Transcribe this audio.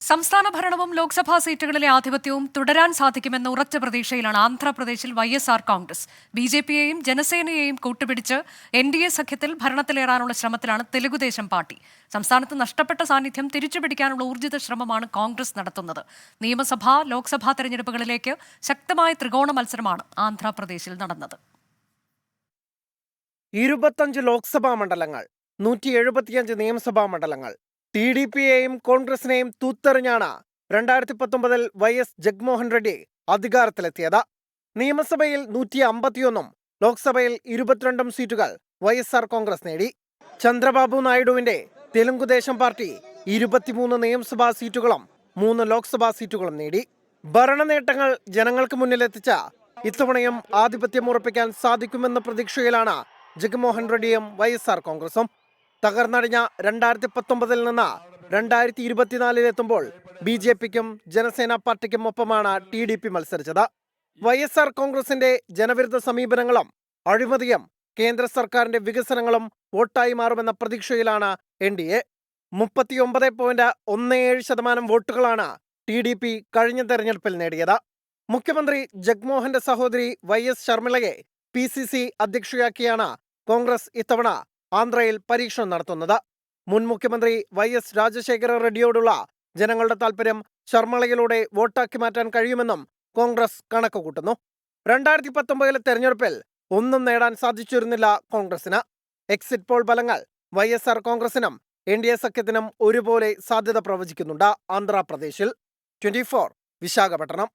സംസ്ഥാന ഭരണവും ലോക്സഭാ സീറ്റുകളിലെ ആധിപത്യവും തുടരാൻ സാധിക്കുമെന്ന ഉറച്ച പ്രതീക്ഷയിലാണ് ആന്ധ്രാപ്രദേശിൽ വൈഎസ്ആർ കോൺഗ്രസ്. ബിജെപിയെയും ജനസേനയെയും കൂട്ടുപിടിച്ച് എൻഡിഎ സഖ്യത്തിൽ ഭരണത്തിലേറാനുള്ള ശ്രമത്തിലാണ് തെലുഗുദേശം പാർട്ടി. സംസ്ഥാനത്ത് നഷ്ടപ്പെട്ട സാന്നിധ്യം തിരിച്ചുപിടിക്കാനുള്ള ഊർജിത ശ്രമമാണ് കോൺഗ്രസ് നടത്തുന്നത്. നിയമസഭാ ലോക്സഭാ തെരഞ്ഞെടുപ്പുകളിലേക്ക് ശക്തമായ ത്രികോണ മത്സരമാണ് ആന്ധ്രാപ്രദേശിൽ നടന്നത്. 25 ലോക്സഭാ മണ്ഡലങ്ങൾ, 175 നിയമസഭാ മണ്ഡലങ്ങൾ. TDPയെയും കോൺഗ്രസിനെയും തൂത്തെറിഞ്ഞാണ് 2019 വൈഎസ് ജഗ്മോഹൻ റെഡ്ഡി അധികാരത്തിലെത്തിയത്. നിയമസഭയിൽ 151 ലോക്സഭയിൽ 22 സീറ്റുകൾ വൈഎസ്ആർ കോൺഗ്രസ് നേടി. ചന്ദ്രബാബു നായിഡുവിന്റെ തെലുങ്കുദേശം പാർട്ടി 23 നിയമസഭാ സീറ്റുകളും 3 ലോക്സഭാ സീറ്റുകളും നേടി. ഭരണ നേട്ടങ്ങൾ ജനങ്ങൾക്ക് മുന്നിലെത്തിച്ച ഇത്തവണയും ആധിപത്യം ഉറപ്പിക്കാൻ സാധിക്കുമെന്ന പ്രതീക്ഷയിലാണ് ജഗ്മോഹൻ റെഡ്ഡിയും വൈഎസ്ആർ കോൺഗ്രസും. തകർന്നടിഞ്ഞ 2019 നിന്ന് 2024 BJPക്കും ജനസേന പാർട്ടിക്കും ഒപ്പമാണ് TDP മത്സരിച്ചത്. വൈഎസ്ആർ കോൺഗ്രസിന്റെ ജനവിരുദ്ധ സമീപനങ്ങളും അഴിമതിയും കേന്ദ്ര സർക്കാരിന്റെ വികസനങ്ങളും വോട്ടായി മാറുമെന്ന പ്രതീക്ഷയിലാണ് NDA. 39.17% വോട്ടുകളാണ് TDP കഴിഞ്ഞ തെരഞ്ഞെടുപ്പിൽ നേടിയത്. മുഖ്യമന്ത്രി ജഗ്മോഹന്റെ സഹോദരി YS ശർമിളയെ PCC അധ്യക്ഷയാക്കിയാണ് കോൺഗ്രസ് ഇത്തവണ ആന്ധ്രയിൽ പരീക്ഷണം നടത്തുന്നത്. മുൻ മുഖ്യമന്ത്രി YS രാജശേഖര റെഡ്ഡിയോടുള്ള ജനങ്ങളുടെ താൽപര്യം ശർമിളയിലൂടെ വോട്ടാക്കി മാറ്റാൻ കഴിയുമെന്നും കോൺഗ്രസ് കണക്കുകൂട്ടുന്നു. 2019 തെരഞ്ഞെടുപ്പിൽ ഒന്നും നേടാൻ സാധിച്ചിരുന്നില്ല കോൺഗ്രസിന്. എക്സിറ്റ് പോൾ ഫലങ്ങൾ വൈഎസ്ആർ കോൺഗ്രസിനും NDA സഖ്യത്തിനും ഒരുപോലെ സാധ്യത പ്രവചിക്കുന്നുണ്ട് ആന്ധ്രാപ്രദേശിൽ. 24 വിശാഖപട്ടണം.